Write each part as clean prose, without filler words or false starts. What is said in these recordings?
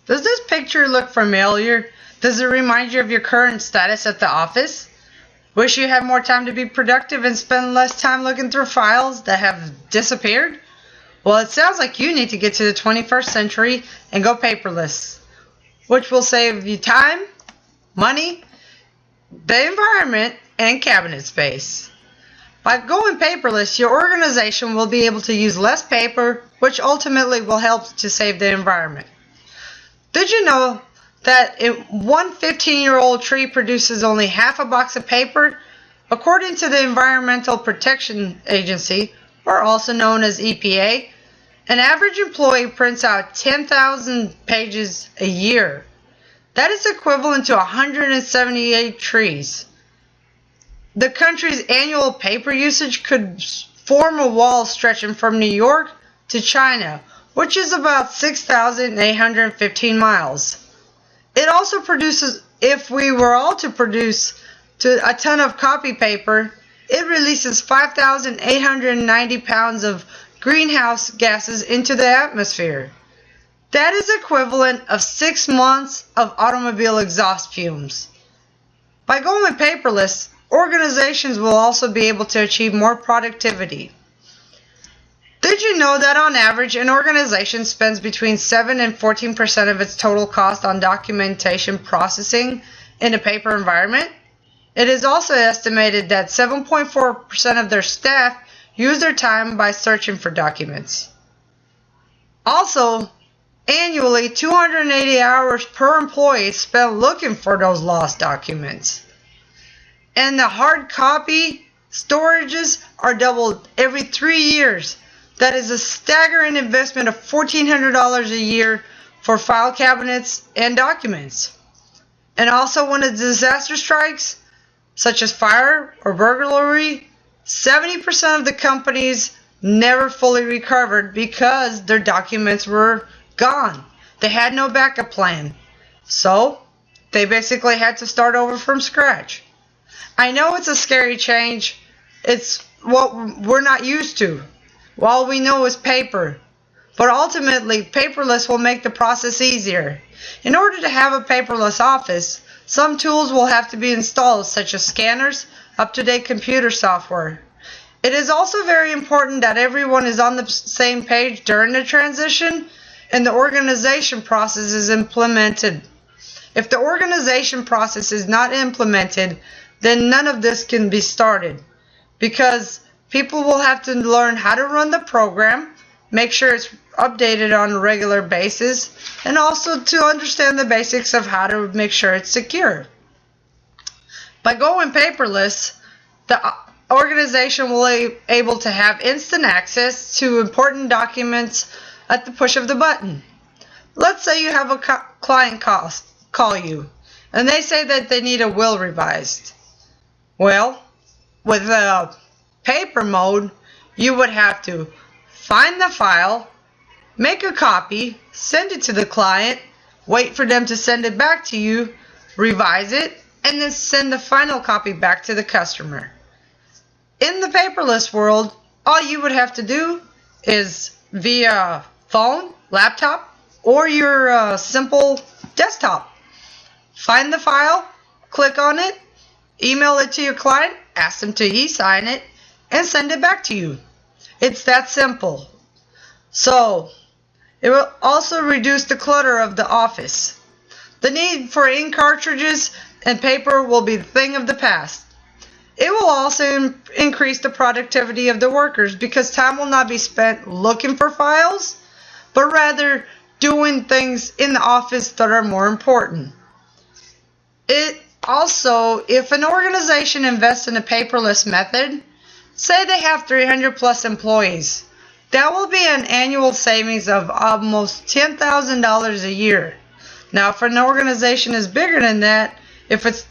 Does this picture look familiar? Does it remind you of your current status at the office? Wish you had more time to be productive and spend less time looking through files that have disappeared? Well, it sounds like you need to get to the 21st century and go paperless, which will save you time, money, the environment, and cabinet space. By going paperless, your organization will be able to use less paper, which ultimately will help to save the environment. Did you know that one 15-year-old tree produces only half a box of paper? According to the Environmental Protection Agency, or also known as EPA, an average employee prints out 10,000 pages a year. That is equivalent to 178 trees. The country's annual paper usage could form a wall stretching from New York to China, which is about 6,815 miles. It also produces, if we were all to produce a ton of copy paper, it releases 5,890 pounds of greenhouse gases into the atmosphere. That is equivalent of 6 months of automobile exhaust fumes. By going paperless, organizations will also be able to achieve more productivity. Did you know that on average, an organization spends between 7 and 14% of its total cost on documentation processing in a paper environment? It is also estimated that 7.4% of their staff use their time by searching for documents. Also, annually, 280 hours per employee is spent looking for those lost documents. And the hard copy storages are doubled every 3 years. That is a staggering investment of $1,400 a year for file cabinets and documents. And also when a disaster strikes, such as fire or burglary, 70% of the companies never fully recovered because their documents were gone. They had no backup plan. So they basically had to start over from scratch. I know it's a scary change. It's what we're not used to. All we know is paper. But ultimately, paperless will make the process easier. In order to have a paperless office, some tools will have to be installed, such as scanners, up-to-date computer software. It is also very important that everyone is on the same page during the transition and the organization process is implemented. If the organization process is not implemented, then none of this can be started, because people will have to learn how to run the program, make sure it's updated on a regular basis, and also to understand the basics of how to make sure it's secure. By going paperless, the organization will be able to have instant access to important documents at the push of the button. Let's say you have a client call you, and they say that they need a will revised. Well, with paper mode, you would have to find the file, make a copy, send it to the client, wait for them to send it back to you, revise it, and then send the final copy back to the customer. In the paperless world, all you would have to do is via phone, laptop, or your simple desktop. Find the file, click on it, email it to your client, ask them to e-sign it, and send it back to you. It's that simple. So, it will also reduce the clutter of the office. The need for ink cartridges and paper will be the thing of the past. It will also increase the productivity of the workers, because time will not be spent looking for files, but rather doing things in the office that are more important. It also, if an organization invests in a paperless method, say they have 300 plus employees, that will be an annual savings of almost $10,000 a year. Now, if an organization is bigger than that, if it's,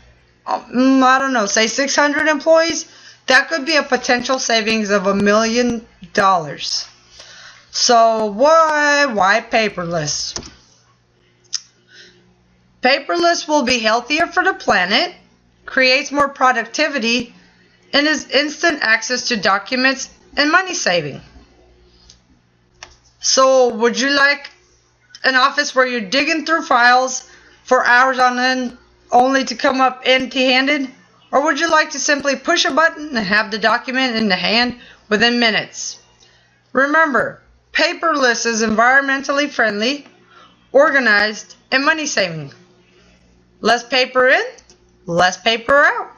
I don't know, say 600 employees, that could be a potential savings of $1 million. So why paperless? Paperless will be healthier for the planet, creates more productivity, and is instant access to documents and money saving. So would you like an office where you're digging through files for hours on end only to come up empty-handed? Or would you like to simply push a button and have the document in the hand within minutes? Remember, paperless is environmentally friendly, organized, and money-saving. Less paper in, less paper out.